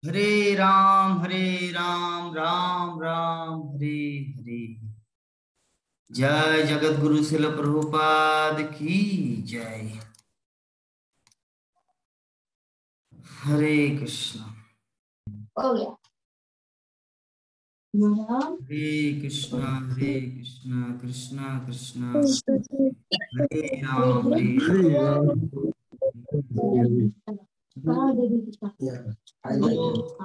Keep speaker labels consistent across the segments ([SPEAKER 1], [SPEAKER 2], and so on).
[SPEAKER 1] हरे राम राम राम हरे हरे। जय जगत गुरु शिल प्रभुपाद की जय। हरे कृष्ण
[SPEAKER 2] हो गया।
[SPEAKER 1] हरे कृष्ण कृष्ण कृष्ण हरे राम हरे तो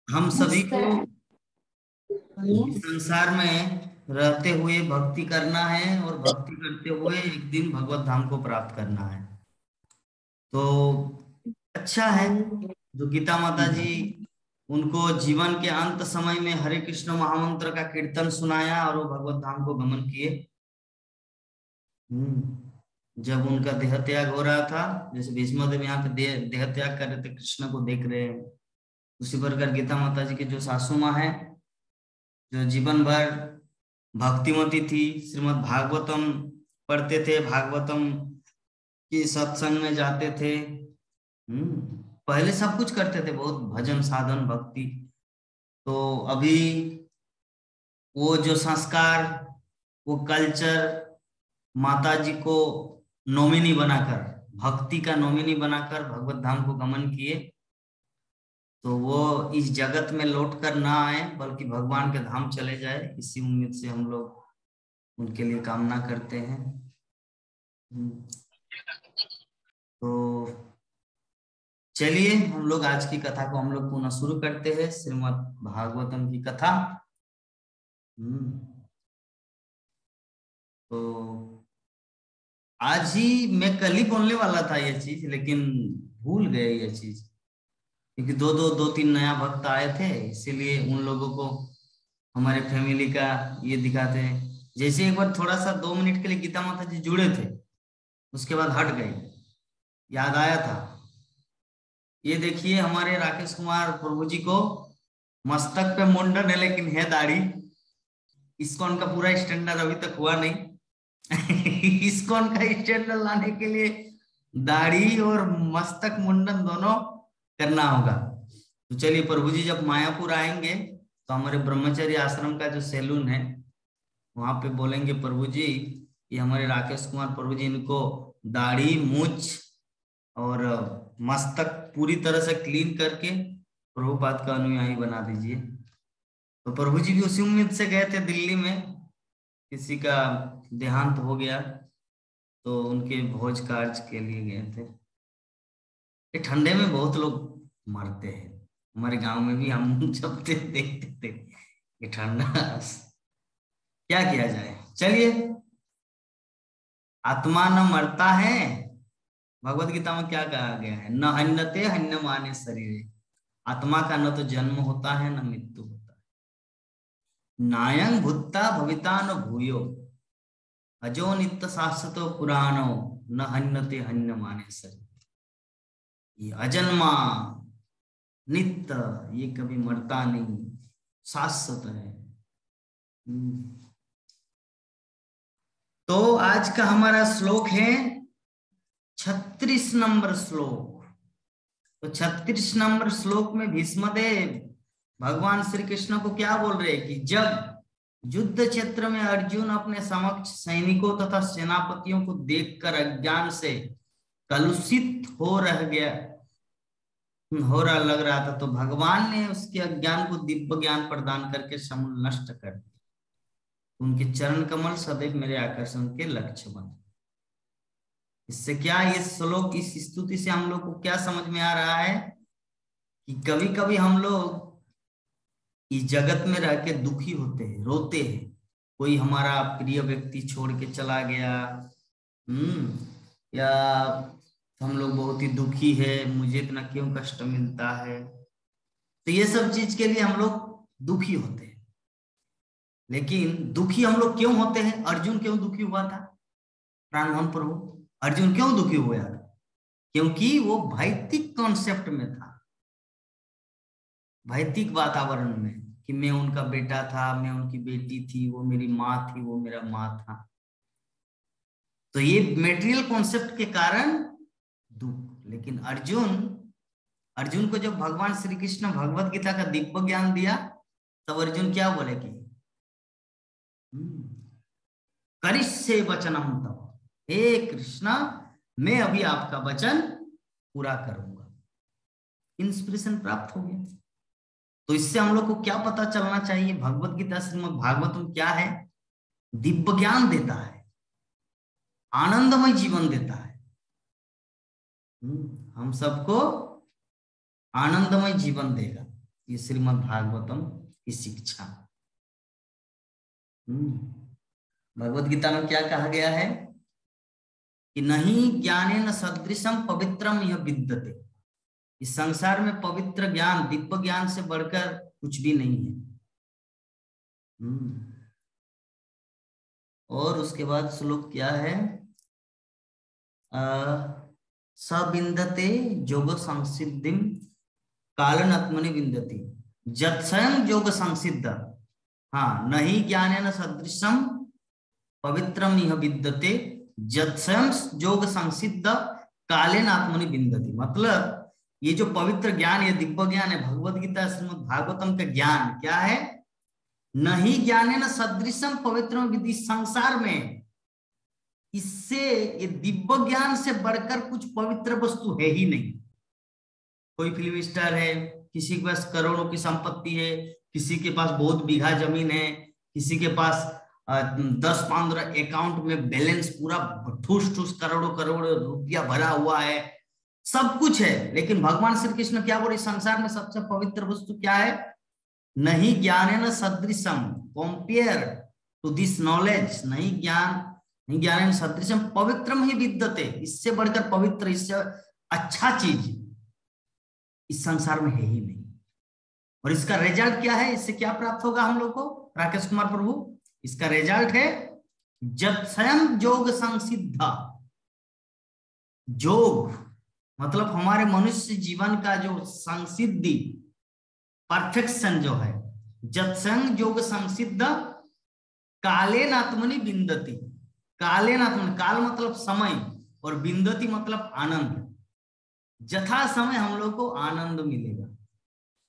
[SPEAKER 1] हम सभी को इस संसार में रहते हुए भक्ति करना है और भक्ति करते हुए एक दिन भगवत धाम को प्राप्त करना है। तो अच्छा है जो गीता माता जी उनको जीवन के अंत समय में हरे कृष्ण महामंत्र का कीर्तन सुनाया और वो भगवत धाम को गमन किए। जब उनका देह त्याग हो रहा था, जैसे भीष्मदेव यहाँ पे देह त्याग कर रहे थे, कृष्ण को देख रहे हैं, उसी प्रकार गीता माता जी की जो सासू माँ है, जो जीवन भर भक्तिमती थी, श्रीमद् भागवतम पढ़ते थे, भागवतम की सत्संग में जाते थे। पहले सब कुछ करते थे, बहुत भजन साधन भक्ति। तो अभी वो जो संस्कार, वो कल्चर माता जी को नॉमिनी बनाकर, भक्ति का नॉमिनी बनाकर भगवत धाम को गमन किए। तो वो इस जगत में लौट कर ना आए बल्कि भगवान के धाम चले जाए, इसी उम्मीद से हम लोग उनके लिए कामना करते हैं। तो चलिए हम लोग आज की कथा को हम लोग पुनः शुरू करते हैं, श्रीमद् भागवतम की कथा। तो आज ही मैं कल ही बोलने वाला था ये चीज, लेकिन भूल गए ये चीज, क्योंकि दो तीन नया भक्त आए थे, इसीलिए उन लोगों को हमारे फैमिली का ये दिखाते हैं। जैसे एक बार थोड़ा सा 2 मिनट के लिए गीता माता जी जुड़े थे, उसके बाद हट गए, याद आया था। ये देखिए हमारे राकेश कुमार प्रभु जी को मस्तक पे मुंडन है लेकिन है दाढ़ी। इस्कॉन का पूरा स्टैंडर्ड अभी तक हुआ नहीं। इस्कॉन का स्टैंडर्ड लाने के लिए दाढ़ी और मस्तक मुंडन दोनों करना होगा। तो चलिए प्रभु जी जब मायापुर आएंगे तो हमारे ब्रह्मचर्य आश्रम का जो सैलून है वहां पे बोलेंगे, प्रभु जी ये हमारे राकेश कुमार प्रभु जी, इनको दाढ़ी मूछ और मस्तक पूरी तरह से क्लीन करके प्रभुपाद का अनुयायी बना दीजिए। तो प्रभु जी भी उसी उम्मीद से गए थे, दिल्ली में किसी का देहांत हो गया तो उनके भोज कार्य के लिए गए थे। ये ठंडे में बहुत लोग मरते हैं, हमारे गांव में भी हम जब देखते थे ये ठंडा, क्या किया जाए। चलिए, आत्मा न मरता है, भगवत गीता में क्या कहा गया है, न हन्यते हन्यमाने शरीरे। आत्मा का न तो जन्म होता है न मृत्यु होता है। नायं भूता भविता न भूयो अजो नित्य शाश्वतो पुराणो न हन्यते हन्यमाने शरीर। ये अजन्मा नित्य, ये कभी मरता नहीं, शाश्वत है। तो आज का हमारा श्लोक है 36 नंबर श्लोक। तो 36 नंबर श्लोक में भीष्मदेव भगवान श्री कृष्ण को क्या बोल रहे हैं कि जब युद्ध क्षेत्र में अर्जुन अपने समक्ष सैनिकों तथा सेनापतियों को देखकर अज्ञान से कलुषित हो लग रहा था, तो भगवान ने उसके अज्ञान को दिव्य ज्ञान प्रदान करके समूल नष्ट कर दिया। उनके चरण कमल सदैव मेरे आकर्षण के लक्ष्य बने। इससे क्या, ये श्लोक, इस स्तुति से हम लोग को क्या समझ में आ रहा है कि कभी कभी हम लोग इस जगत में रह के दुखी होते हैं, रोते हैं, कोई हमारा प्रिय व्यक्ति छोड़ के चला गया, या हम लोग बहुत ही दुखी है, मुझे इतना क्यों कष्ट मिलता है। तो ये सब चीज के लिए हम लोग दुखी होते हैं। लेकिन दुखी हम लोग क्यों होते हैं? अर्जुन क्यों दुखी हुआ था? प्राणमोहन प्रभु, अर्जुन क्यों दुखी हुआ था? क्योंकि वो भौतिक कॉन्सेप्ट में था, भौतिक वातावरण में, कि मैं उनका बेटा था, मैं उनकी बेटी थी, वो मेरी माँ थी, वो मेरा माँ था। तो ये मेटेरियल कॉन्सेप्ट के कारण दुख। लेकिन अर्जुन को जब भगवान श्री कृष्ण भगवत गीता का दिव्य ज्ञान दिया, तब अर्जुन क्या बोले कि करिष्ये वचनम तव, हे कृष्णा मैं अभी आपका वचन पूरा करूंगा। इंस्पिरेशन प्राप्त हो गया। तो इससे हम लोग को क्या पता चलना चाहिए? भगवत गीता श्रीमद् भागवतम क्या है? दिव्य ज्ञान देता है, आनंदमय जीवन देता है। हम सबको आनंदमय जीवन देगा ये श्रीमद् भागवतम की शिक्षा। भगवत गीता में क्या कहा गया है कि नहीं ज्ञानेन सदृशम पवित्रम यह विद्यते। इस संसार में पवित्र ज्ञान, दिव्य ज्ञान से बढ़कर कुछ भी नहीं है। और उसके बाद श्लोक क्या है? सबिंदते योग संसिद्धिम कालन आत्मनि विंदति जत स्वयं योग संसिद्ध। हाँ, नहीं ज्ञानेन सदृशम पवित्रम यह विद्यते जत स्वयं योग संसिद्ध कालेन आत्मनि विंदति। मतलब ये जो पवित्र ज्ञान, ये दिव्य ज्ञान है, भगवत गीता श्रीमद् भागवतम का ज्ञान क्या है? नहीं ज्ञानेन सदृशम पवित्रम विधि। संसार में इससे, ये दिव्य ज्ञान से बढ़कर कुछ पवित्र वस्तु है ही नहीं। कोई फिल्म स्टार है, किसी के पास करोड़ों की संपत्ति है, किसी के पास बहुत बीघा जमीन है, किसी के पास 10-15 अकाउंट में बैलेंस पूरा ठूस ठूस करोड़ों करोड़ रुपया भरा हुआ है, सब कुछ है। लेकिन भगवान श्री कृष्ण क्या बोले? संसार में सबसे पवित्र वस्तु क्या है? नहीं ज्ञानेन सदृशम, कंपेयर टू दिस नॉलेज, नहीं ज्ञानेन सदृशम पवित्रम ही विद्यते। इससे बढ़कर पवित्र, इससे अच्छा चीज इस संसार में है ही नहीं। और इसका रिजल्ट क्या है? इससे क्या प्राप्त होगा हम लोग को? राकेश कुमार प्रभु, इसका रिजल्ट है जब स्वयं योग संसिद्ध। योग मतलब हमारे मनुष्य जीवन का जो संसिद्धि, परफेक्शन जो है, जब स्वयं योग संसिद्ध कालेन आत्मनि विंदति। कालेन आत्मनि, काल मतलब समय और विंदति मतलब आनंद। जथा समय हम लोग को आनंद मिलेगा।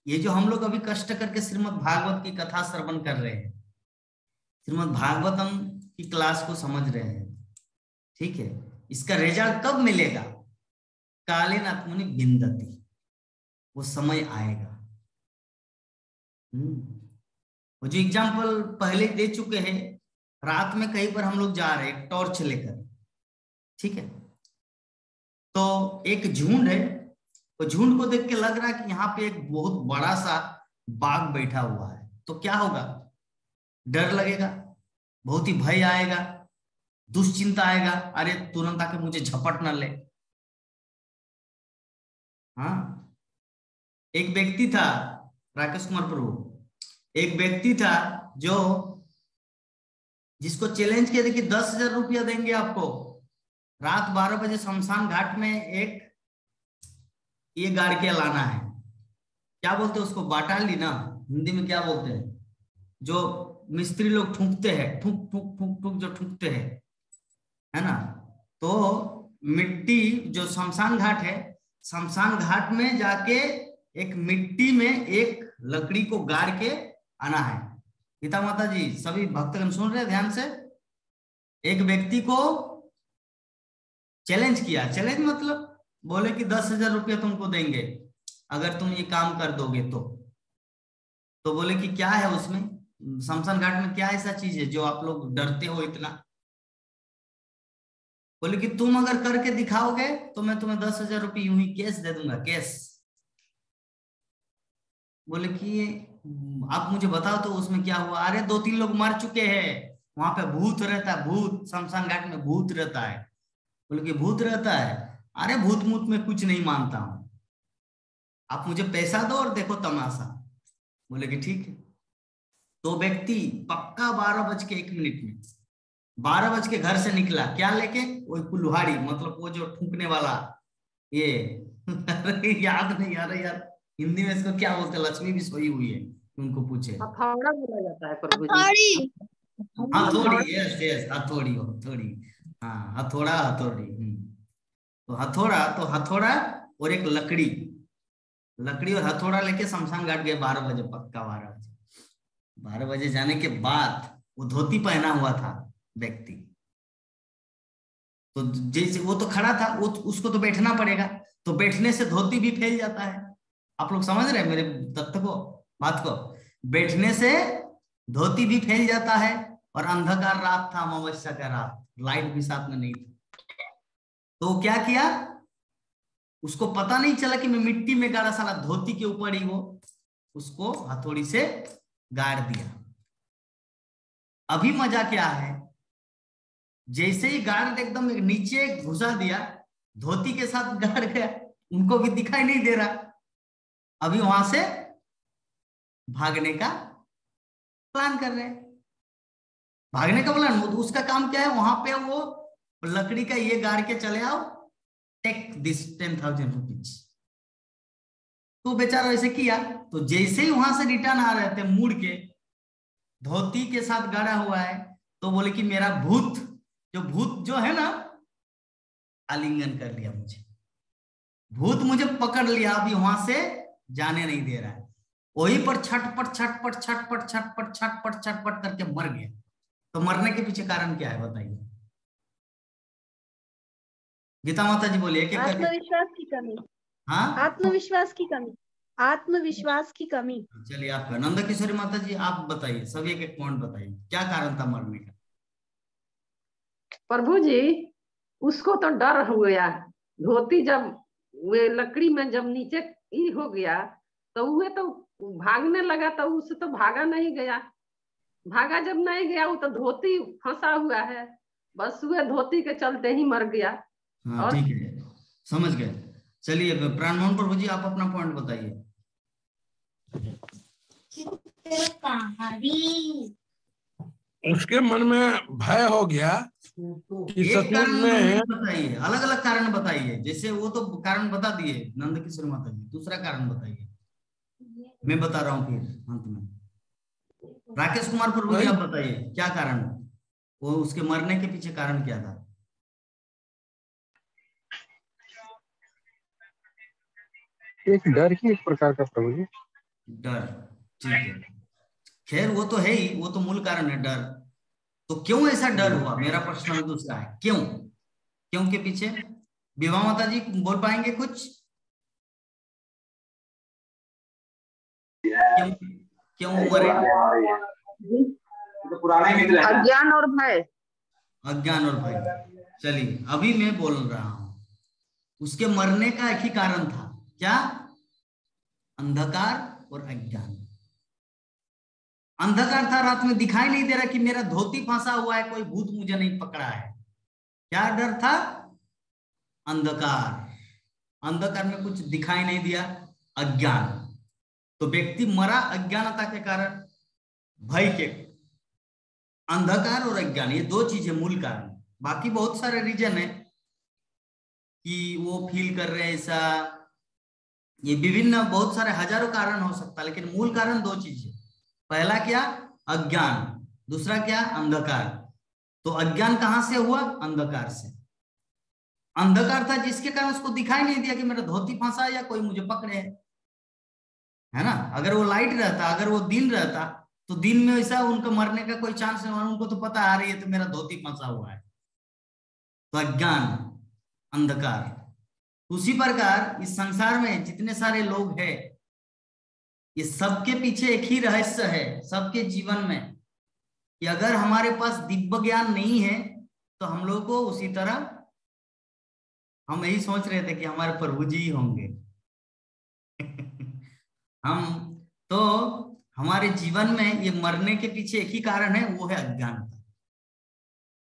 [SPEAKER 1] ये जो हम लोग अभी कष्ट करके श्रीमद् भागवत की कथा श्रवण कर रहे हैं, श्रीमद् भागवतम की क्लास को समझ रहे हैं, ठीक है, इसका रिजल्ट कब मिलेगा? कालेन आत्मनि विंदति, वो समय आएगा। वो जो एग्जाम्पल पहले दे चुके हैं, रात में कहीं पर हम लोग जा रहे हैं टॉर्च लेकर, ठीक है, तो एक झुंड है, तो झुंड को देख के लग रहा है कि यहाँ पे एक बहुत बड़ा सा बाघ बैठा हुआ है। तो क्या होगा? डर लगेगा, बहुत ही भय आएगा, दुश्चिंता आएगा, अरे तुरंत आके मुझे झपट न ले। हाँ, एक व्यक्ति था, राकेश कुमार प्रभु, एक व्यक्ति था जो, जिसको चैलेंज किया था कि 10,000 रुपया देंगे आपको, रात 12 बजे शमशान घाट में एक ये गाड़ के लाना है। क्या बोलते हैं उसको? बाटाली ना, हिंदी में क्या बोलते हैं? जो मिस्त्री लोग ठूकते हैं, ठूक ठूक ठूक ठूक जो ठूकते हैं, है ना। तो मिट्टी, जो शमशान घाट है, शमशान घाट में जाके एक मिट्टी में एक लकड़ी को गाड़ के आना है। पिता माता जी सभी भक्तगण सुन रहे ध्यान से। एक व्यक्ति को चैलेंज किया, चैलेंज मतलब बोले कि 10,000 रुपया तुमको देंगे अगर तुम ये काम कर दोगे तो बोले कि क्या है उसमें, शमशान घाट में क्या ऐसा चीज है जो आप लोग डरते हो इतना? बोले कि तुम अगर करके दिखाओगे तो मैं तुम्हें 10,000 रुपये यूं ही कैश दे दूंगा, कैश। बोले कि आप मुझे बताओ तो उसमें क्या हुआ? अरे 2-3 लोग मर चुके हैं, वहां पे भूत रहता है, भूत, शमशान घाट में भूत रहता है। बोले कि भूत रहता है? अरे भूत मूत में कुछ नहीं मानता हूं, आप मुझे पैसा दो और देखो तमाशा। बोले कि ठीक है। तो व्यक्ति पक्का 12:01 में 12 बज के घर से निकला, क्या लेके? वो कुल्हाड़ी, मतलब वो जो ठूकने वाला ये याद नहीं आ रहा यार, हिंदी में इसको क्या बोलते हैं? लक्ष्मी भी सोई हुई है, उनको पूछे।
[SPEAKER 3] हथौड़ा बोला जाता है प्रभु जी।
[SPEAKER 1] हथौड़ी, यस यस, हथौड़ी, हथौड़ी, हाँ, हथौड़ा, हथौड़ी। तो हथौड़ा और एक लकड़ी, लकड़ी और हथौड़ा लेके शमशान घाट गए 12 बजे, पक्का 12 बजे। 12 बजे जाने के बाद वो धोती पहना हुआ था व्यक्ति, तो जैसे वो तो खड़ा था, वो उसको तो बैठना पड़ेगा, तो बैठने से धोती भी फैल जाता है। आप लोग समझ रहे हैं मेरे तथ्य को, बात को? बैठने से धोती भी फैल जाता है, और अंधकार रात था, अमावस्या का रात, लाइट भी साथ में नहीं थी। तो क्या किया, उसको पता नहीं चला कि मैं मिट्टी में गाड़ा, साला धोती के ऊपर ही वो उसको हथौड़ी से गाड़ दिया। अभी मजा क्या है, जैसे ही गार्ड एकदम नीचे घुसा दिया, धोती के साथ गाड़ गया, उनको भी दिखाई नहीं दे रहा। अभी वहां से भागने का प्लान कर रहे हैं, भागने का प्लान। उसका काम क्या है, वहां पे वो लकड़ी का ये गाड़ के चले आओ, टेक दिस 10,000 रुपीज। तो बेचारा ऐसे किया, तो जैसे ही वहां से रिटर्न आ रहे थे मुड़ के, धोती के साथ गाड़ा हुआ है, तो बोले कि मेरा भूत जो है ना, आलिंगन कर लिया मुझे, भूत मुझे पकड़ लिया, अभी वहां से जाने नहीं दे रहा है। वही पर छटपट छटपट छटपट छटपट छटपट छटपट करके मर गया। तो मरने के पीछे कारण क्या है बताइए? गीता माता जी बोलिए। एक एक करके।
[SPEAKER 2] आत्मविश्वास की कमी।
[SPEAKER 1] हाँ,
[SPEAKER 2] आत्मविश्वास की कमी। आत्मविश्वास की कमी।
[SPEAKER 1] चलिए आपका नंद किशोरी माता जी, आप बताइए, सब एक एक पॉइंट बताइए, क्या कारण था मरने का?
[SPEAKER 3] प्रभु जी, उसको तो डर हो गया, धोती जब वे लकड़ी में जब नीचे ही हो गया, तो वह तो भागने लगा, तो उससे तो भागा नहीं गया। भागा जब नहीं गया, वो तो धोती फंसा हुआ है, बस वह धोती के चलते ही मर गया।
[SPEAKER 1] हाँ
[SPEAKER 3] और
[SPEAKER 1] ठीक है, समझ गए। चलिए प्राणमोहन प्रभु जी, आप अपना पॉइंट बताइए।
[SPEAKER 4] उसके मन में भय हो गया कि
[SPEAKER 1] एक
[SPEAKER 4] सचमुच
[SPEAKER 1] कारण
[SPEAKER 4] में
[SPEAKER 1] बताइए, अलग अलग कारण बताइए। जैसे वो तो कारण बता दिए नंद किशोर माता जी, दूसरा कारण बताइए, मैं बता रहा हूँ फिर अंत में। राकेश कुमार प्रभु जी, आप बताइए क्या कारण, वो उसके मरने के पीछे कारण क्या था?
[SPEAKER 5] एक डर ही एक प्रकार का प्रभु जी।
[SPEAKER 1] डर, ठीक है, खैर वो तो है ही, वो तो मूल कारण है डर। तो क्यों ऐसा डर हुआ, मेरा प्रश्न भी दूसरा है, क्यों? क्यों के पीछे विवाह माता जी बोल पाएंगे कुछ? क्यों क्यों मरे?
[SPEAKER 3] अज्ञान और भय।
[SPEAKER 1] अज्ञान और भय। चलिए अभी मैं बोल रहा हूं, उसके मरने का एक ही कारण था, क्या? अंधकार और अज्ञान। अंधकार था, रात में दिखाई नहीं दे रहा कि मेरा धोती फंसा हुआ है, कोई भूत मुझे नहीं पकड़ा है। क्या डर था? अंधकार, अंधकार में कुछ दिखाई नहीं दिया, अज्ञान। तो व्यक्ति मरा अज्ञानता के कारण, भय के। अंधकार और अज्ञान, ये दो चीजें मूल कारण। बाकी बहुत सारे रीजन है कि वो फील कर रहे हैं ऐसा, ये विभिन्न बहुत सारे हजारों कारण हो सकता है, लेकिन मूल कारण दो चीजें। पहला क्या? अज्ञान। दूसरा क्या? अंधकार। तो अज्ञान कहां से हुआ? अंधकार से। अंधकार था जिसके कारण उसको दिखाई नहीं दिया कि मेरा धोती फंसा या कोई मुझे पकड़े है ना। अगर वो लाइट रहता, अगर वो दिन रहता, तो दिन में ऐसा उनका मरने का कोई चांस नहीं, उनको तो पता आ रही है तो मेरा धोती फंसा हुआ है। तो अज्ञान, अंधकार। उसी प्रकार इस संसार में जितने सारे लोग हैं, ये सबके पीछे एक ही रहस्य है सबके जीवन में, कि अगर हमारे पास दिव्य ज्ञान नहीं है तो हम लोग को उसी तरह, हम यही सोच रहे थे कि हमारे प्रभु जी ही होंगे हम तो, हमारे जीवन में ये मरने के पीछे एक ही कारण है, वो है अज्ञानता,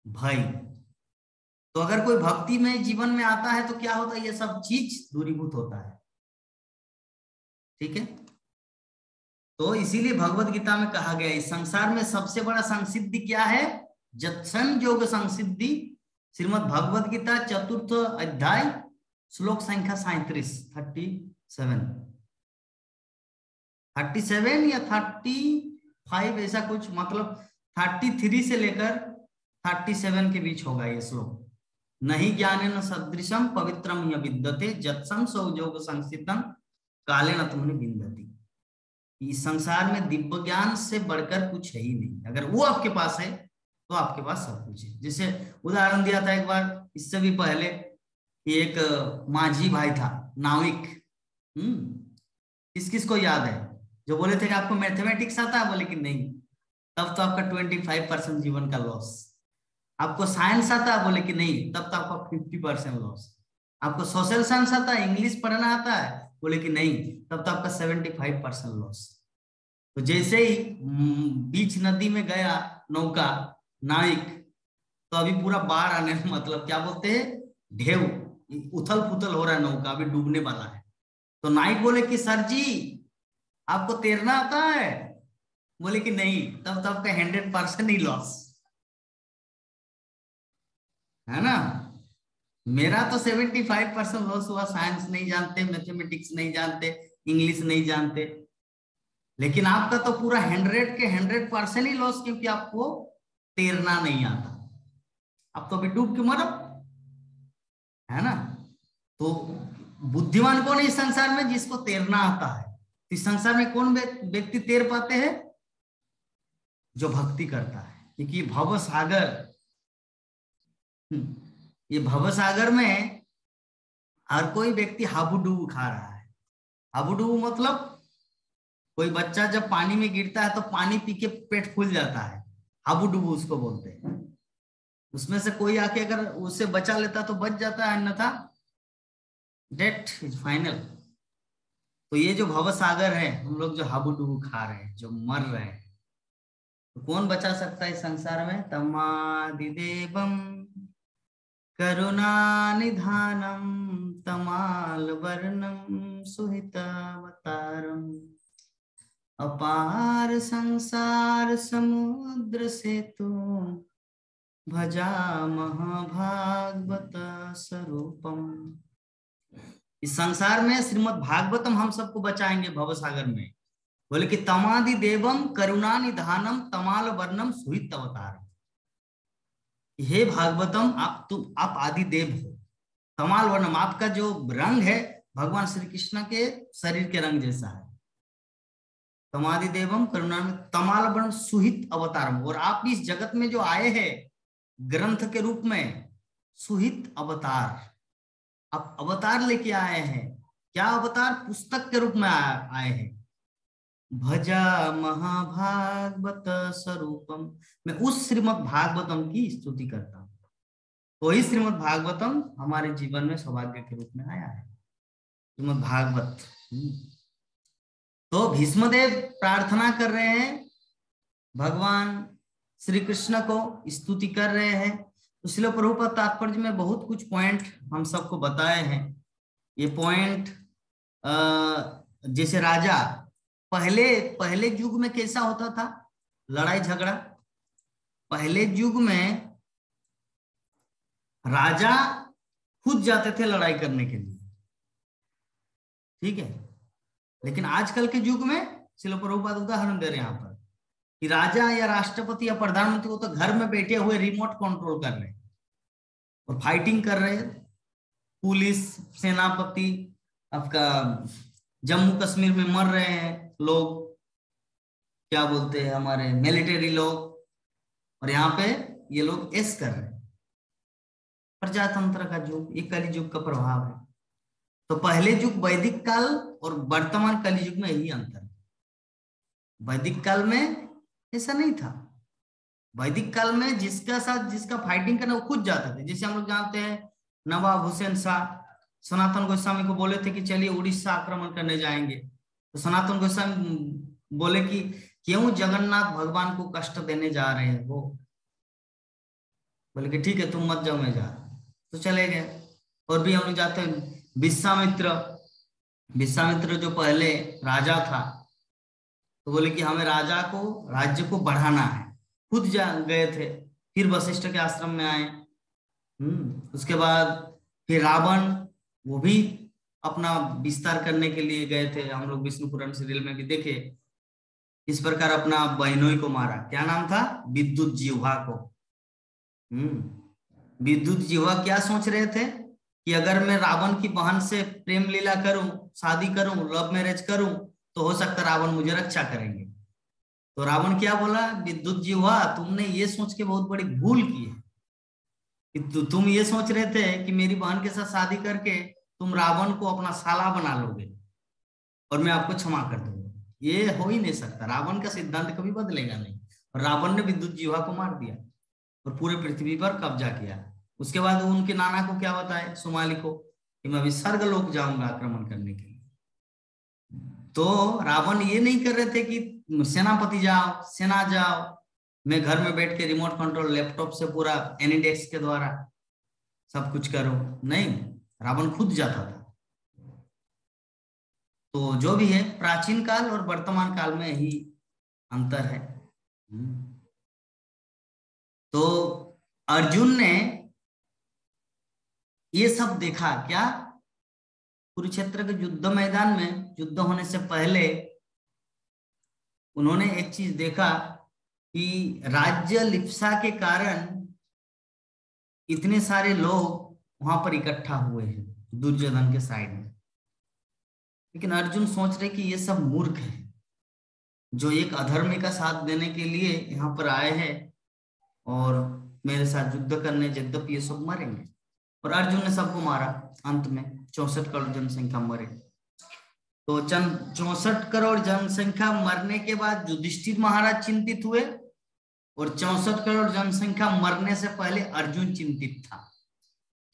[SPEAKER 1] भय। तो अगर कोई भक्ति में जीवन में आता है तो क्या होता है, ये सब चीज दूरीभूत होता है। ठीक है, तो इसीलिए भगवत गीता में कहा गया इस संसार में सबसे बड़ा संसिद्धि क्या है? जत्सन योग संसिद्धि। श्रीमद् भगवत गीता 4th अध्याय श्लोक संख्या 37 या 35 ऐसा कुछ, मतलब 33 से लेकर 37 के बीच होगा ये श्लोक। नहीं ज्ञानेन सदृशम पवित्रम य विद्यते जत्सं सौयोग संस्थितम काले न तुमने बिंदती। इस संसार में दिव्य ज्ञान से बढ़कर कुछ है ही नहीं। अगर वो आपके पास है तो आपके पास सब कुछ है। जैसे उदाहरण दिया था एक बार, इससे भी पहले, कि एक माझी भाई था, नाविक। किस किस को याद है जो बोले थे कि आपको मैथमेटिक्स आता है? बोले कि नहीं। तब तो आपका 25% जीवन का लॉस। आपको साइंस आता है? बोले कि नहीं। तब तो आपका 50% लॉस। आपको सोशल साइंस आता है, इंग्लिश पढ़ना आता है? बोले कि नहीं। तब तो आपका 75% लॉस। तो जैसे ही बीच नदी में गया नौका, नाविक, तो अभी पूरा बाढ़ आने में, मतलब क्या बोलते हैं, ढेव, उथल पुथल हो रहा है, नौका अभी डूबने वाला है। तो नाविक बोले कि सर जी आपको तैरना आता है? बोले कि नहीं। तब तो आपका 100% ही लॉस है ना। मेरा तो 75% लॉस हुआ। साइंस नहीं जानते, मैथमेटिक्स नहीं जानते, इंग्लिश नहीं जानते। लेकिन आपका तो पूरा 100 के 100% ही लॉस, क्योंकि आपको तैरना नहीं आता। आप तो अभी डूब के मरो, है ना। तो बुद्धिमान कौन है इस संसार में? जिसको तैरना आता है। इस संसार में कौन व्यक्ति तैर पाते हैं? जो भक्ति करता है। क्योंकि भव सागर, ये भव सागर में हर कोई व्यक्ति हाबुडुबु खा रहा है। हाबुडुबु मतलब कोई बच्चा जब पानी में गिरता है तो पानी पी के पेट फूल जाता है, हाबुडुबु उसको बोलते हैं। उसमें से कोई आके अगर उससे बचा लेता तो बच जाता है, अन्यथा डेथ इज फाइनल। तो ये जो भव सागर है, हम लोग जो हाबुडुबु खा रहे हैं, जो मर रहे हैं, तो कौन बचा सकता है इस संसार में? तमादिदेवम करुणानिधानम तमाल वर्णम सुहितावतारम अपार संसार समुद्र से तो भजा महाभागवत स्वरूपम। इस संसार में श्रीमद् भागवतम हम सबको बचाएंगे भव सागर में। बोले कि तमादि देवम करुणानिधानम तमाल वर्णम सुहित अवतारम। हे भागवतम, आप आदि देव हो। तमाल वर्णम, आपका जो रंग है भगवान श्री कृष्ण के शरीर के रंग जैसा है। तमादि देवम करुणा, तमाल वर्ण सुहित अवतारम। और आप इस जगत में जो आए हैं ग्रंथ के रूप में, सुहित अवतार, आप अवतार लेके आए हैं। क्या अवतार? पुस्तक के रूप में आए हैं। भजा महाभागवत स्वरूपम। मैं उस श्रीमद् भागवतम की स्तुति करता हूँ। तो ही श्रीमद् भागवतम हमारे जीवन में सौभाग्य के रूप में आया है, श्रीमद् भागवत। तो भीष्मदेव प्रार्थना कर रहे हैं, भगवान श्री कृष्ण को स्तुति कर रहे हैं। तो श्रील प्रभुपाद तात्पर्य में बहुत कुछ पॉइंट हम सबको बताए हैं। ये पॉइंट जैसे राजा पहले युग में कैसा होता था, लड़ाई झगड़ा। पहले युग में राजा खुद जाते थे लड़ाई करने के लिए, ठीक है। लेकिन आजकल के युग में श्रील प्रभुपाद उदाहरण दे रहे हैं यहाँ पर कि राजा या राष्ट्रपति या प्रधानमंत्री वो तो घर में बैठे हुए रिमोट कंट्रोल कर रहे हैं और फाइटिंग कर रहे हैं। पुलिस, सेनापति, आपका जम्मू कश्मीर में मर रहे हैं लोग, क्या बोलते हैं, हमारे मिलिट्री लोग, और यहाँ पे ये लोग ऐश कर रहे हैं। प्रजातंत्र का युग, ये कलि युग का प्रभाव है। तो पहले युग वैदिक काल और वर्तमान कलि युग में यही अंतर है। वैदिक काल में ऐसा नहीं था। वैदिक काल में जिसका साथ जिसका फाइटिंग करना वो खुद जाता था। जैसे हम लोग जानते हैं नवाब हुसैन शाह सनातन गोस्वामी को बोले थे कि चलिए उड़ीसा आक्रमण करने जाएंगे। तो सनातन गोस्वामी बोले कि क्यों जगन्नाथ भगवान को कष्ट देने जा रहे हैं वो। बोले कि ठीक है तुम मत जाओ, मैं जा रहा हूं। तो चले गए। और भी हम लोग जाते हैं विश्वामित्र जो पहले राजा था, तो बोले कि हमें राज्य को बढ़ाना है, खुद गए थे। फिर वशिष्ठ के आश्रम में आए। उसके बाद फिर रावण, वो भी अपना विस्तार करने के लिए गए थे। हम लोग विष्णु पुराण सीरियल में भी देखे, इस प्रकार अपना बहनोई को मारा। क्या नाम था? विद्युत जिह्वा को। विद्युत जिह्वा क्या सोच रहे थे कि अगर मैं रावण की बहन से प्रेम लीला करूं, शादी करूं, लव मैरिज करूं, तो हो सकता है रावण मुझे रक्षा करेंगे। तो रावण क्या बोला, विद्युत जी हुआ, तुमने ये सोच के बहुत बड़ी भूल की है कि तुम ये सोच रहे थे कि मेरी बहन के साथ शादी करके तुम रावण को अपना साला बना लोगे और मैं आपको क्षमा कर दूंगा। ये हो ही नहीं सकता, रावण का सिद्धांत कभी बदलेगा नहीं। और रावण ने विद्युत जीवा को मार दिया और पूरे पृथ्वी पर कब्जा किया। उसके बाद उनके नाना को क्या बताए, सुमाली को, कि मैं अभी स्वर्ग लोक जाऊंगा आक्रमण करने के लिए। तो रावण ये नहीं कर रहे थे कि सेनापति जाओ, सेना जाओ, मैं घर में बैठ के रिमोट कंट्रोल लैपटॉप से पूरा एनीडेस्क के द्वारा सब कुछ करो, नहीं, रावण खुद जाता था। तो जो भी है, प्राचीन काल और वर्तमान काल में ही अंतर है। तो अर्जुन ने ये सब देखा क्या, कुरुक्षेत्र के युद्ध मैदान में युद्ध होने से पहले उन्होंने एक चीज देखा कि राज्य लिप्सा के कारण इतने सारे लोग वहां पर इकट्ठा हुए हैं दुर्योधन के साइड में। लेकिन अर्जुन सोच रहे कि ये सब मूर्ख है जो एक अधर्मी का साथ देने के लिए यहाँ पर आए हैं और मेरे साथ युद्ध करने, यद्यपि ये सब मरेंगे। और अर्जुन ने सबको मारा। अंत में 64 करोड़ जनसंख्या मरे। तो 64 करोड़ जनसंख्या मरने के बाद युधिष्ठिर महाराज चिंतित हुए और 64 करोड़ जनसंख्या मरने से पहले अर्जुन चिंतित था।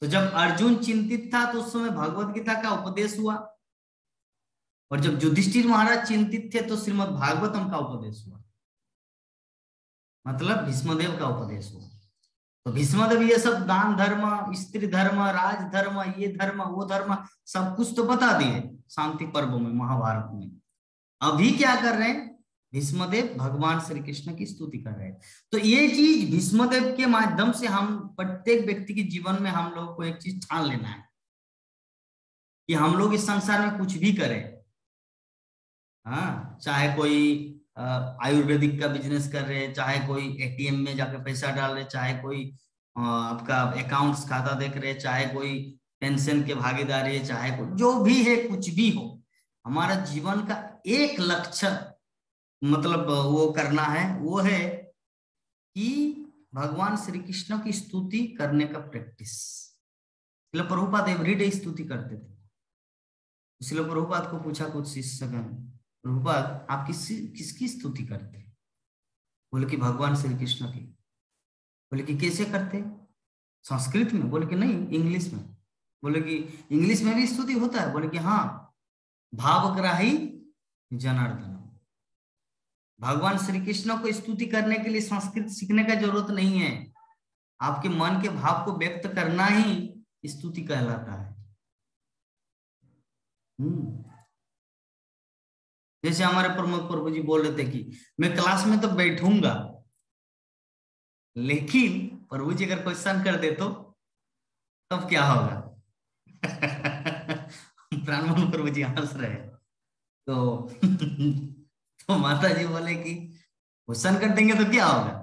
[SPEAKER 1] तो जब अर्जुन चिंतित था तो उस समय भगवत गीता का उपदेश हुआ, और जब युधिष्ठिर महाराज चिंतित थे तो श्रीमद् भागवतम का उपदेश हुआ, मतलब भीष्मदेव का उपदेश हुआ। तो भीष्मदेव ये सब दान धर्म, स्त्री धर्म, राज धर्म, ये धर्म, वो धर्म, सब कुछ तो बता दिए शांति पर्व में, महाभारत में। अभी क्या कर रहे हैं, भीष्मदेव भगवान श्री कृष्ण की स्तुति कर रहे हैं। तो ये चीज भीष्मदेव के माध्यम से हम प्रत्येक व्यक्ति के जीवन में हम लोग को एक चीज ठान लेना है कि हम लोग इस संसार में कुछ भी करें, हाँ, चाहे कोई आयुर्वेदिक का बिजनेस कर रहे, चाहे कोई एटीएम में जाकर पैसा डाल रहे, चाहे कोई आपका अकाउंट्स खाता देख रहे, चाहे कोई पेंशन के भागीदारी है, चाहे कोई जो भी है, कुछ भी हो, हमारा जीवन का एक लक्ष्य मतलब वो करना है, वो है कि भगवान श्री कृष्ण की स्तुति करने का प्रैक्टिस। इसलिए प्रभुपाद एवरीडे स्तुति करते थे। इसलिए प्रभुपाद को पूछा कुछ शिष्यगण, प्रभुपाद आप किसकी स्तुति करते हैं? बोले कि भगवान श्री कृष्ण की। बोले कि कैसे करते? संस्कृत में? बोले कि नहीं, इंग्लिश में। बोले कि इंग्लिश में भी स्तुति होता है? बोले कि हाँ, भावग्राही जनार्दन। भगवान श्री कृष्ण को स्तुति करने के लिए संस्कृत सीखने का जरूरत नहीं है, आपके मन के भाव को व्यक्त करना ही स्तुति कहलाता है। जैसे हमारे प्रमुख प्रभु जी बोल रहे थे कि मैं क्लास में तो बैठूंगा, लेकिन प्रभु जी अगर क्वेश्चन कर दे तो तब क्या होगा? प्राणमोहन प्रभु जी हंस रहे। तो माता जी बोले कि क्वेश्चन कर देंगे तो क्या होगा?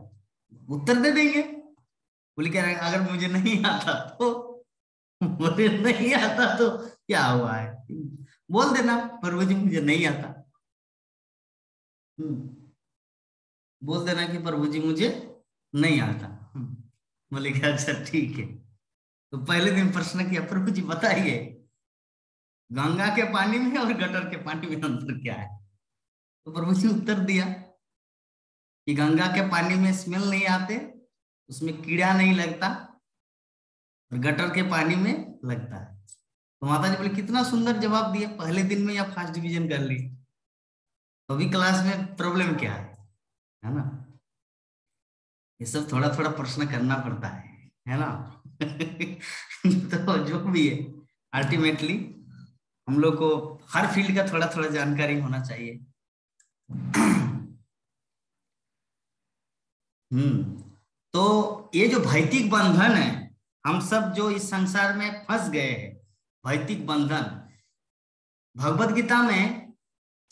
[SPEAKER 1] उत्तर दे देंगे। बोले क्या, अगर मुझे नहीं आता तो? बोले नहीं आता तो क्या हुआ है, बोल देना प्रभु जी मुझे नहीं आता। बोल देना कि प्रभु जी मुझे नहीं आता। बोले कि अच्छा ठीक है। तो पहले दिन प्रश्न किया, प्रभु जी बताइए गंगा के पानी में और गटर के पानी में अंतर क्या है? तो प्रभु जी उत्तर दिया कि गंगा के पानी में स्मेल नहीं आते, उसमें कीड़ा नहीं लगता, और गटर के पानी में लगता है। तो माता जी बोले कितना सुंदर जवाब दिया, पहले दिन में या फर्स्ट डिवीजन कर ली। तो अभी क्लास में प्रॉब्लम क्या है ना? ये सब थोड़ा थोड़ा प्रश्न करना पड़ता है ना? तो जो भी है, अल्टीमेटली हम लोग को हर फील्ड का थोड़ा थोड़ा जानकारी होना चाहिए। तो ये जो भौतिक बंधन है, हम सब जो इस संसार में फंस गए हैं, भौतिक बंधन, भगवत गीता में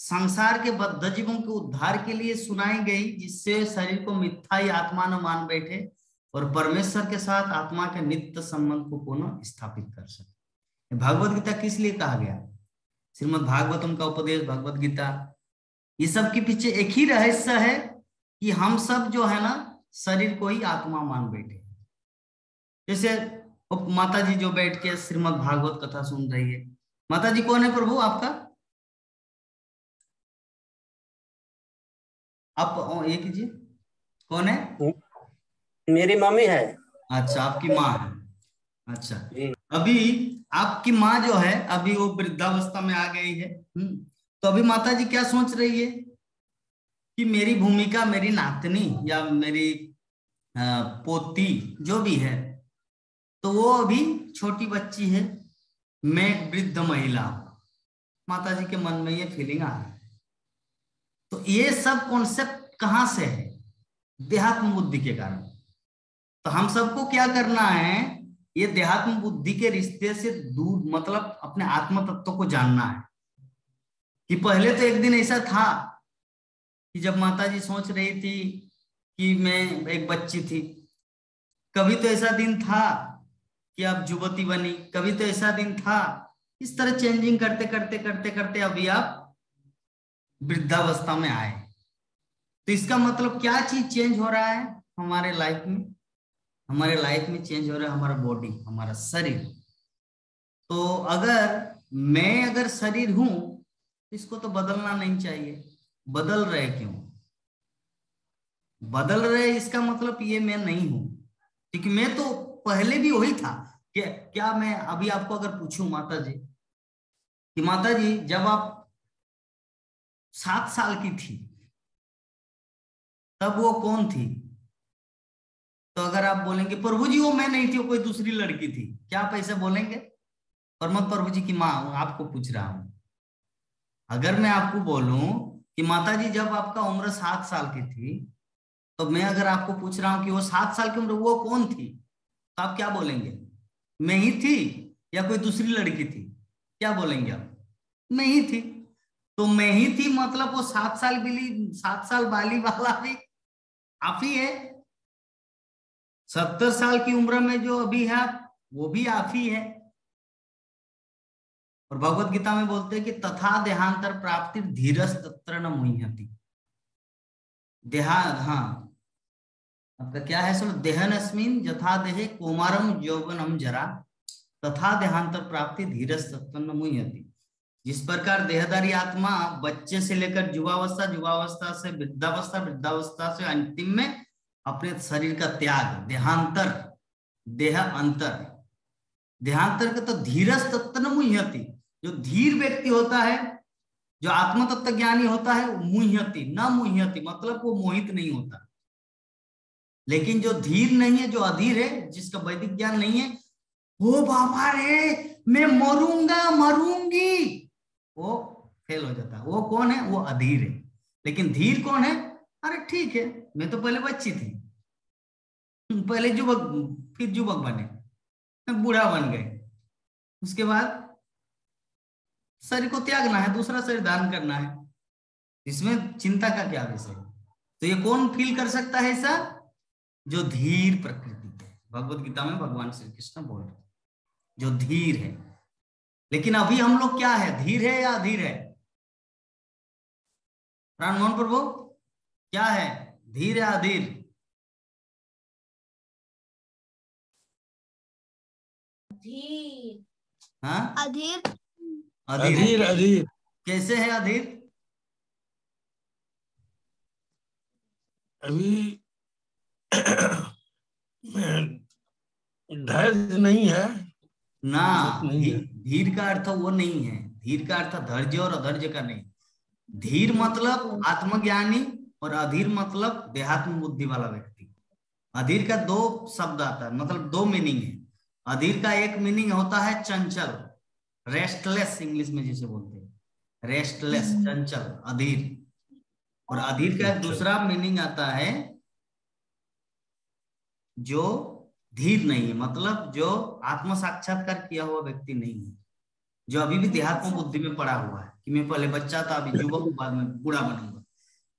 [SPEAKER 1] संसार के बद्ध जीवों के उद्धार के लिए सुनाई गई, जिससे शरीर को मिथ्या ही आत्मा न मान बैठे और परमेश्वर के साथ आत्मा के नित्य संबंध को पुनः स्थापित कर सके। भगवत गीता किस लिए कहा गया? श्रीमद् भागवतम का उपदेश, भगवत गीता, ये सब के पीछे एक ही रहस्य है कि हम सब जो है ना शरीर को ही आत्मा मान बैठे। जैसे माता जी जो बैठ के श्रीमद् भागवत कथा सुन रही है, माता जी कौन है प्रभु आपका? आप ये कीजिए, कौन है?
[SPEAKER 6] मेरी मम्मी है।
[SPEAKER 1] अच्छा, आपकी माँ है। अच्छा,
[SPEAKER 6] जी।
[SPEAKER 1] अभी आपकी माँ जो है अभी वो वृद्धावस्था में आ गई है। तो अभी माता जी क्या सोच रही है कि मेरी भूमिका, मेरी नातनी या मेरी पोती जो भी है, तो वो अभी छोटी बच्ची है, मैं एक वृद्ध महिला हूं। माता जी के मन में ये फीलिंग आ रही है। तो ये सब कॉन्सेप्ट कहां से है? देहात्म बुद्धि के कारण। तो हम सबको क्या करना है, ये देहात्म बुद्धि के रिश्ते से दूर, मतलब अपने आत्म तत्व को जानना है। कि पहले तो एक दिन ऐसा था कि जब माता जी सोच रही थी कि मैं एक बच्ची थी, कभी तो ऐसा दिन था कि आप युवती बनी, कभी तो ऐसा दिन था, इस तरह चेंजिंग करते करते करते करते अभी आप वृद्धावस्था में आए। तो इसका मतलब क्या चीज चेंज हो रहा है हमारे लाइफ में? हमारे लाइफ में चेंज हो रहा है हमारा बॉडी, हमारा शरीर। तो अगर शरीर हूं, इसको तो बदलना नहीं चाहिए। बदल रहे क्यों? बदल रहे इसका मतलब ये मैं नहीं हूं, क्योंकि मैं तो पहले भी वही था। क्या मैं अभी आपको अगर पूछूं माता जी कि माता जी जब आप 7 साल की थी तब वो कौन थी? तो अगर आप बोलेंगे प्रभु जी वो मैं नहीं थी, वो कोई दूसरी लड़की थी, क्या आप ऐसे बोलेंगे? पर मैं प्रभु जी की माँ हूं, आपको पूछ रहा हूं। अगर मैं आपको बोलूं कि माता जी जब आपका उम्र 7 साल की थी, तो मैं अगर आपको पूछ रहा हूं कि वो 7 साल की उम्र वो कौन थी, तो आप क्या बोलेंगे? मैं ही थी या कोई दूसरी लड़की थी? क्या बोलेंगे आप? मैं ही थी। तो मैं ही थी मतलब वो 7 साल वाली वाला भी आप ही है। 70 साल की उम्र में जो अभी है वो भी आप ही है। और भगवत गीता में बोलते हैं कि तथा देहांतर प्राप्ति धीरज तत्र न मुह्यति। हाँ, आपका क्या है? सुनो, देहनस्मिन यथा देहे कौमारम यौवनम जरा तथा देहांतर प्राप्ति धीरज तत्र न मुह्यति। जिस प्रकार देहधारी आत्मा बच्चे से लेकर युवावस्था, युवावस्था से वृद्धावस्था, वृद्धावस्था से अंतिम में अपने शरीर का त्याग, देहांतर, देह अंतर, देहांतर का तो धीरज तत्व न मुह्यति। जो धीर व्यक्ति होता है, जो आत्म तत्व ज्ञानी होता है, मुह्यति न मुह्यति मतलब वो मोहित नहीं होता। लेकिन जो धीर नहीं है, जो अधीर है, जिसका वैदिक ज्ञान नहीं है, वो बाबा रे मैं मरूंगा मरूंगी, वो फेल हो जाता है। वो कौन है? वो अधीर है। लेकिन धीर कौन है? अरे ठीक है, मैं तो पहले बच्ची थी, पहले युवक, फिर युवक बने, बूढ़ा बन गए, उसके बाद शरीर को त्यागना है, दूसरा शरीर धारण करना है। इसमें चिंता का क्या विषय? तो ये कौन फील कर सकता है ऐसा? जो धीर प्रकृति है। भगवत गीता में भगवान श्री कृष्ण बोल रहे जो धीर है। लेकिन अभी हम लोग क्या है, धीर है या अधीर है? प्राण मोहन प्रभु क्या है, धीर या अधीर? हाँ,
[SPEAKER 2] अधीर।
[SPEAKER 4] अधीर अधीर।
[SPEAKER 1] कैसे है अधीर?
[SPEAKER 4] अभी धैर्य नहीं है
[SPEAKER 1] ना,
[SPEAKER 4] नहीं है।
[SPEAKER 1] धीर का अर्थ वो नहीं है। धीर का अर्थ धैर्य और अधैर्य का नहीं। धीर मतलब आत्मज्ञानी और अधीर मतलब देहात्म बुद्धि वाला व्यक्ति। अधीर का 2 शब्द आता है, मतलब 2 मीनिंग है। अधीर का एक मीनिंग होता है चंचल, रेस्टलेस, इंग्लिश में जिसे बोलते हैं रेस्टलेस, चंचल, अधीर। और अधीर का एक दूसरा मीनिंग आता है जो धीर नहीं है, मतलब जो आत्म साक्षात्कार किया हुआ व्यक्ति नहीं है, जो अभी भी देहात्म बुद्धि में पड़ा हुआ है कि मैं पहले बच्चा था, अभी युवक, बाद में बूढ़ा बनूंगा।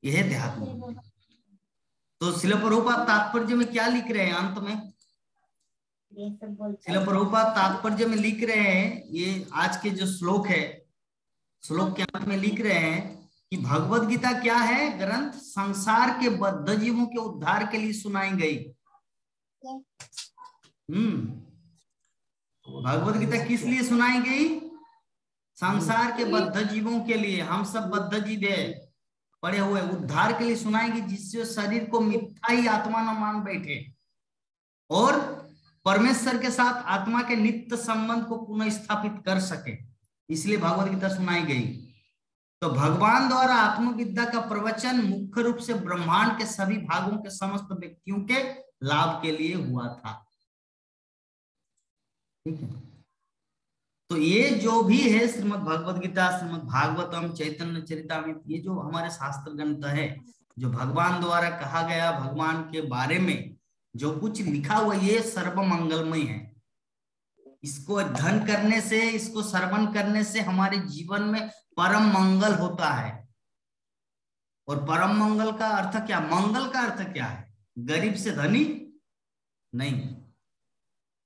[SPEAKER 1] यह है देहात्म बुद्धि। तो श्रील प्रभुपाद तात्पर्य में क्या लिख रहे हैं अंत में? श्रील प्रभुपाद तात्पर्य में लिख रहे हैं, ये आज के जो श्लोक है, श्लोक के अंत में लिख रहे हैं कि भगवत गीता क्या है? ग्रंथ संसार के बद्ध जीवों के उद्धार के लिए सुनाई गई। भगवत गीता किस लिए सुनाई गई? संसार के बद्ध जीवों के लिए। हम सब बद्ध जीव है, पड़े हुए, उद्धार के लिए सुनाई गई, जिससे शरीर को मिथ्या ही आत्मा न मान बैठे और परमेश्वर के साथ आत्मा के नित्य संबंध को पुनः स्थापित कर सके, इसलिए भगवत गीता सुनाई गई। तो भगवान द्वारा आत्मविद्या का प्रवचन मुख्य रूप से ब्रह्मांड के सभी भागों के समस्त व्यक्तियों के लाभ के लिए हुआ था। ठीक है, तो ये जो भी है श्रीमद् भगवत गीता, श्रीमद् भागवतम, चैतन्य चरितामृत, ये जो हमारे शास्त्र ग्रंथ है, जो भगवान द्वारा कहा गया, भगवान के बारे में जो कुछ लिखा हुआ, ये सर्व मंगलमय है। इसको अध्ययन करने से, इसको श्रवण करने से हमारे जीवन में परम मंगल होता है। और परम मंगल का अर्थ क्या? मंगल का अर्थ क्या है? गरीब से धनी नहीं।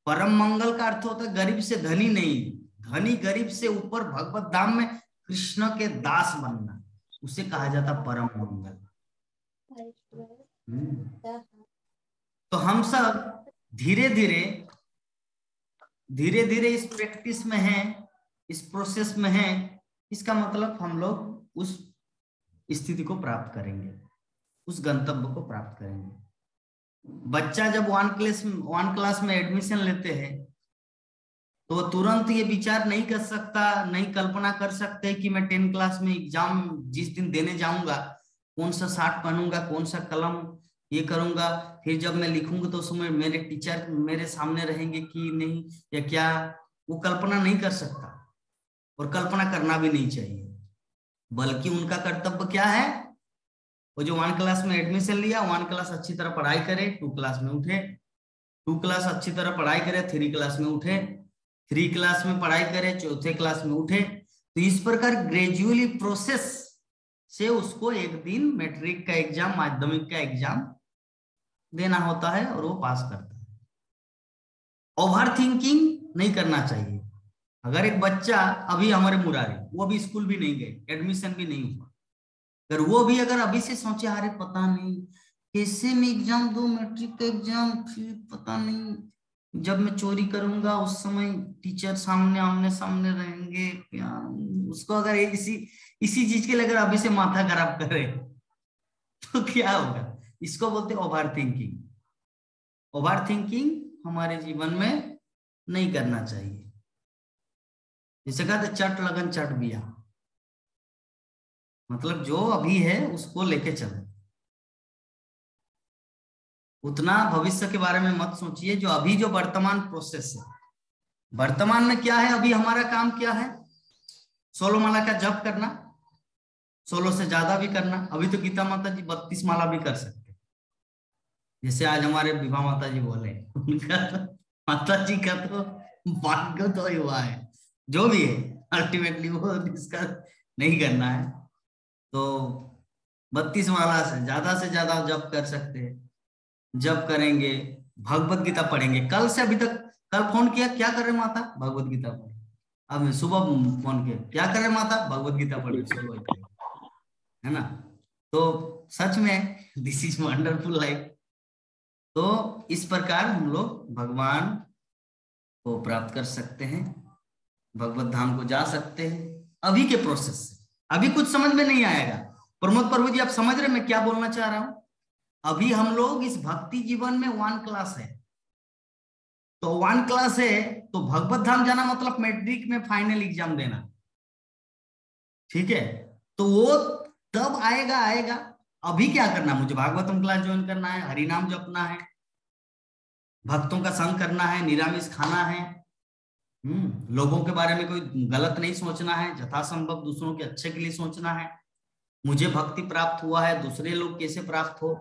[SPEAKER 1] परम मंगल का अर्थ होता है गरीब से धनी नहीं, धनी गरीब से ऊपर भगवत धाम में कृष्ण के दास बनना, उसे कहा जाता परम मंगल। तो हम सब धीरे धीरे इस प्रैक्टिस में हैं, इस प्रोसेस में हैं। इसका मतलब हम लोग उस स्थिति को प्राप्त करेंगे, उस गंतव्य को प्राप्त करेंगे। बच्चा जब वन क्लास में एडमिशन लेते हैं तो वो तुरंत ये विचार नहीं कर सकता, नहीं कल्पना कर सकते कि मैं 10 क्लास में एग्जाम जिस दिन देने जाऊंगा, कौन सा शर्ट पहनूंगा, कौन सा कलम ये करूंगा, फिर जब मैं लिखूंगा तो उसमें मेरे टीचर मेरे सामने रहेंगे कि नहीं, या क्या, वो कल्पना नहीं कर सकता और कल्पना करना भी नहीं चाहिए। बल्कि उनका कर्तव्य क्या है? वो जो 1 क्लास में एडमिशन लिया, 1 क्लास अच्छी तरह पढ़ाई करे, 2 क्लास में उठे, 2 क्लास अच्छी तरह पढ़ाई करे, 3 क्लास में उठे, 3 क्लास में पढ़ाई करे, 4थे क्लास में उठे। तो इस प्रकार ग्रेजुअली प्रोसेस से उसको एक दिन मैट्रिक का एग्जाम, माध्यमिक का एग्जाम देना होता है और वो पास करता है। ओवर थिंकिंग नहीं करना चाहिए। अगर एक बच्चा अभी हमारे मुरारी, वो भी स्कूल भी नहीं गए, एडमिशन भी नहीं हुआ, अगर वो भी अगर अभी से सोचे अरे पता नहीं कैसे मैं एग्जाम दो, मैट्रिक का एग्जाम, फिर पता नहीं जब मैं चोरी करूंगा उस समय टीचर सामने आमने सामने रहेंगे, क्या, उसको अगर इसी चीज के लिए अगर अभी से माथा खराब करे तो क्या होगा? इसको बोलते ओवर थिंकिंग। ओवर थिंकिंग हमारे जीवन में नहीं करना चाहिए। जैसे कहते चट लगन चट बिया, मतलब जो अभी है उसको लेके चलो। उतना भविष्य के बारे में मत सोचिए, जो अभी जो वर्तमान प्रोसेस है, वर्तमान में क्या है, अभी हमारा काम क्या है? 16 माला का जप करना, 16 से ज्यादा भी करना। अभी तो गीता माता जी 32 माला भी कर सकते, जैसे आज हमारे विभा माता जी बोले, उनका माता जी का तो भाग्य तो हुआ है, जो भी है अल्टीमेटली वो डिस्कस नहीं करना है। तो 32 माला से ज्यादा जप कर सकते हैं। जप करेंगे, भगवत गीता पढ़ेंगे। कल से अभी तक, कल फोन किया, क्या कर रहे माता? भगवत गीता पढ़े। अब सुबह फोन किया, क्या कर रहे माता? भगवत गीता पढ़े, है ना? तो सच में दिस इज वंडरफुल लाइफ। तो इस प्रकार हम लोग भगवान को प्राप्त कर सकते हैं, भगवत धाम को जा सकते हैं अभी के प्रोसेस से। अभी कुछ समझ में नहीं आएगा। प्रमोद प्रभु जी, आप समझ रहे मैं क्या बोलना चाह रहा हूं? अभी हम लोग इस भक्ति जीवन में 1 क्लास है, तो 1 क्लास है तो भगवत धाम जाना मतलब मैट्रिक में फाइनल एग्जाम देना, ठीक है? तो वो तब आएगा। अभी क्या करना? मुझे भागवतम क्लास ज्वाइन करना है, हरिनाम जपना है, भक्तों का संग करना है, निरामिष खाना है, लोगों के बारे में कोई गलत नहीं सोचना है, यथासंभव दूसरों के अच्छे के लिए सोचना है। मुझे भक्ति प्राप्त हुआ है, दूसरे लोग कैसे प्राप्त हो,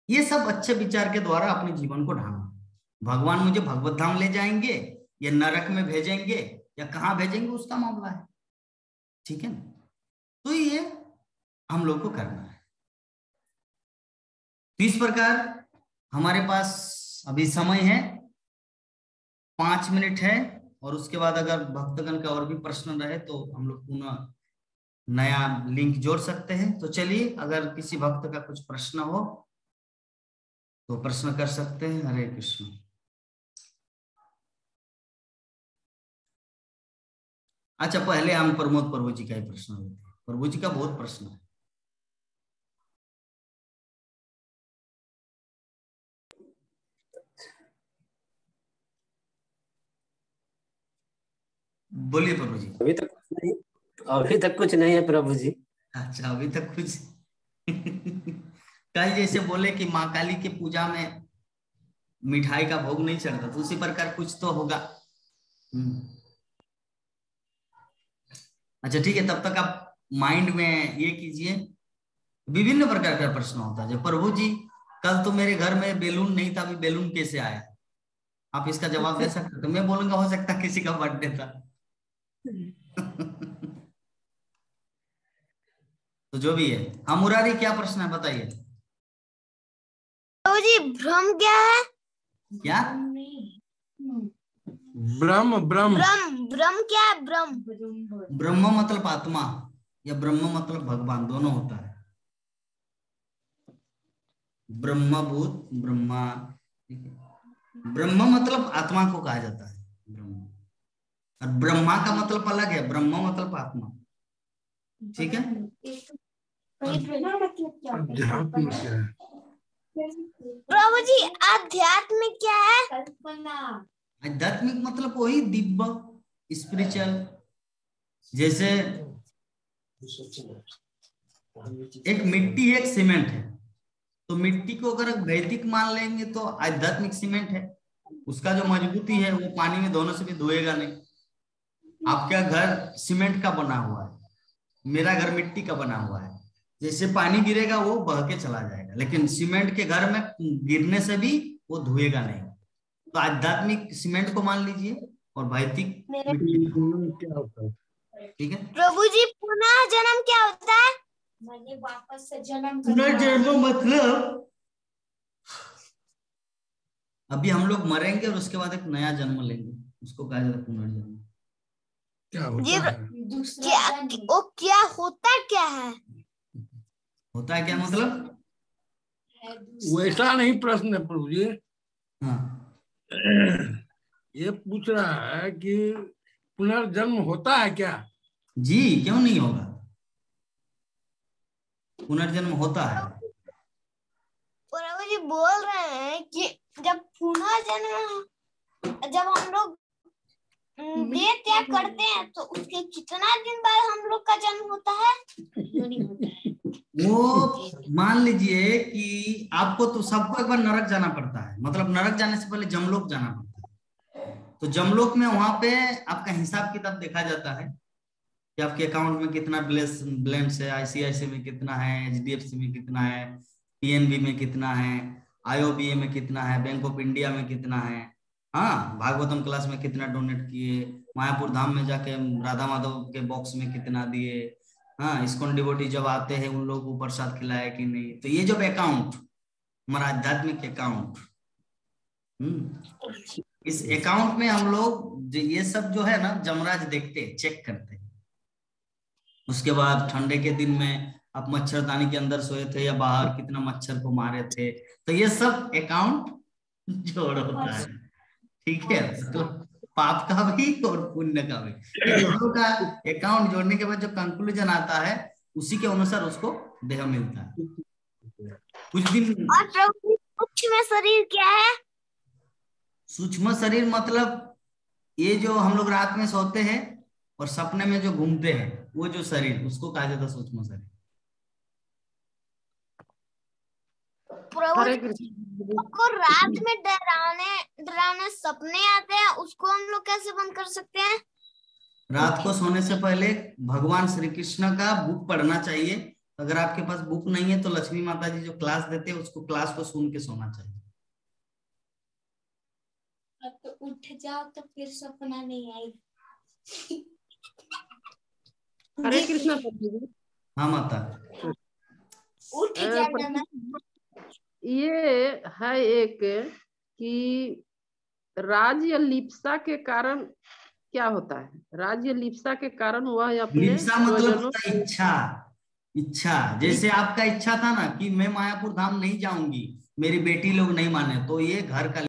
[SPEAKER 1] ये सब अच्छे विचार के द्वारा अपने जीवन को ढालना। भगवान मुझे भगवत धाम ले जाएंगे या नरक में भेजेंगे या कहाँ भेजेंगे, उसका मामला है, ठीक है ना? तो ये हम लोग को करना है। तो इस प्रकार हमारे पास अभी समय है 5 मिनट है, और उसके बाद अगर भक्तगण का और भी प्रश्न रहे तो हम लोग पुनः नया लिंक जोड़ सकते हैं। तो चलिए, अगर किसी भक्त का कुछ प्रश्न हो तो प्रश्न कर सकते हैं। हरे कृष्ण। अच्छा, पहले हम प्रमोद प्रभु जी का ही प्रश्न लेते हैं। प्रभु जी का बहुत प्रश्न है। बोलिए प्रभु जी।
[SPEAKER 6] अभी तक कुछ नहीं, अभी तक कुछ नहीं है प्रभु जी।
[SPEAKER 1] अच्छा, अभी तक कुछ कल जैसे बोले कि माँ काली की पूजा में मिठाई का भोग नहीं चढ़ता, तो उसी प्रकार कुछ तो होगा। अच्छा ठीक है, तब तक आप माइंड में ये कीजिए। विभिन्न प्रकार का प्रश्न होता है। जो प्रभु जी, कल तो मेरे घर में बैलून नहीं था, अभी बैलून कैसे आया? आप इसका जवाब दे सकते हो? तो मैं बोलूंगा हो सकता है किसी का बर्थडे था। तो जो भी है, हाँ मुरारी, क्या प्रश्न है बताइए।
[SPEAKER 7] प्रभु जी, भ्रम क्या है?
[SPEAKER 1] क्या?
[SPEAKER 4] ब्रह्म ब्रह्म
[SPEAKER 7] ब्रह्म ब्रह्म क्या है? ब्रह्म
[SPEAKER 1] ब्रह्म मतलब आत्मा, या ब्रह्म मतलब भगवान, दोनों होता है। ब्रह्मभूत ब्रह्मा, ठीक है। ब्रह्म मतलब आत्मा को कहा जाता है ब्रह्म, और ब्रह्मा का मतलब अलग है। ब्रह्म मतलब आत्मा, ठीक है।
[SPEAKER 4] अध्यात्म क्या है?
[SPEAKER 7] प्रभु जी, आध्यात्मिक क्या है?
[SPEAKER 1] आध्यात्मिक मतलब वही दिव्य, स्पिरिचुअल। जैसे एक मिट्टी है, एक सीमेंट है, तो मिट्टी को अगर वैदिक मान लेंगे तो आध्यात्मिक सीमेंट है। उसका जो मजबूती है वो पानी में दोनों से भी धोएगा नहीं। आपका घर सीमेंट का बना हुआ है, मेरा घर मिट्टी का बना हुआ है। जैसे पानी गिरेगा वो बह के चला जाएगा, लेकिन सीमेंट के घर में गिरने से भी वो धुएगा नहीं। तो आध्यात्मिक सीमेंट को मान लीजिए और वैदिक मिट्टी को,
[SPEAKER 4] क्या होता है?
[SPEAKER 1] ठीक है।
[SPEAKER 7] प्रभु जी, पुनः जन्म क्या होता है?
[SPEAKER 2] वापस से जन्म
[SPEAKER 1] पुनर्जन्म मतलब अभी हम लोग मरेंगे और उसके बाद एक नया जन्म लेंगे, उसको कहा जाता है पुनर्जन्म।
[SPEAKER 4] क्या
[SPEAKER 7] ये
[SPEAKER 4] होता है?
[SPEAKER 7] क्या, वो क्या होता क्या है?
[SPEAKER 1] होता है क्या मतलब?
[SPEAKER 4] वैसा नहीं प्रश्न है प्रभु जी।
[SPEAKER 1] हाँ
[SPEAKER 4] ये पूछ रहा है कि पुनर्जन्म होता है क्या?
[SPEAKER 1] जी, क्यों नहीं होगा, पुनर्जन्म होता है।
[SPEAKER 7] प्रभु जी बोल रहे हैं कि जब पुनः जन्म, जब हम लोग देह त्याग करते हैं तो उसके कितना दिन बाद हम लोग का जन्म होता है?
[SPEAKER 1] वो मान लीजिए कि आपको तो सबको एक बार नरक जाना पड़ता है, मतलब नरक जाने से पहले जमलोक जाना पड़ता है। तो जमलोक में वहां पे आपका हिसाब किताब देखा जाता है कि आपके अकाउंट में कितना बैलेंस है, आईसीआईसी में कितना है, एचडीएफसी में कितना है, पीएनबी में कितना है, आईओबीए में कितना है, बैंक ऑफ इंडिया में कितना है, हाँ भागवतम क्लास में कितना डोनेट किए, मायापुर धाम में जाके राधा माधव के बॉक्स में कितना दिए, हाँ इस्कॉन डिवोटी जब आते हैं उन लोगों को प्रसाद खिलाया कि नहीं। तो ये जब अकाउंट, हमारा आध्यात्मिक अकाउंट, इस अकाउंट में हम लोग ये सब जो है ना जमराज देखते हैं, चेक करते हैं। उसके बाद ठंडे के दिन में आप मच्छरदानी के अंदर सोए थे या बाहर, कितना मच्छर को मारे थे, तो ये सब अकाउंट जोड़ होता है, ठीक है। तो पाप का भी और पुण्य का भी, ये दोनों का अकाउंट जोड़ने के बाद जो कंक्लूजन आता है उसी के अनुसार उसको देह मिलता है। कुछ दिन।
[SPEAKER 7] और प्रभु जी, सूक्ष्म शरीर क्या है?
[SPEAKER 1] सूक्ष्म शरीर मतलब ये जो हम लोग रात में सोते हैं और सपने में जो घूमते हैं, वो जो शरीर, उसको कहा जाता है सूक्ष्म शरीर।
[SPEAKER 7] प्रभु
[SPEAKER 3] हरे
[SPEAKER 7] जी,
[SPEAKER 3] कृष्ण।
[SPEAKER 7] को रात में डरावने डरावने सपने आते हैं, उसको हम लोग कैसे बंद कर सकते हैं?
[SPEAKER 1] रात को सोने से पहले भगवान श्री कृष्ण का बुक पढ़ना चाहिए। अगर आपके पास बुक नहीं है तो लक्ष्मी माता जी जो क्लास देते हैं उसको क्लास को सुन के सोना चाहिए।
[SPEAKER 2] तो उठ जाओ तो फिर सपना नहीं आएगा।
[SPEAKER 3] हरे कृष्ण प्रभु जी।
[SPEAKER 1] हाँ माता।
[SPEAKER 2] उठ जाना ना।
[SPEAKER 3] ये है एक कि राज्य लिप्सा के कारण क्या होता है? राज्य लिप्सा के कारण वह अपने
[SPEAKER 1] लिप्सा मतलब
[SPEAKER 3] स्वजनों
[SPEAKER 1] होता है इच्छा। इच्छा जैसे आपका इच्छा था ना कि मैं मायापुर धाम नहीं जाऊंगी, मेरी बेटी लोग नहीं माने, तो ये घर का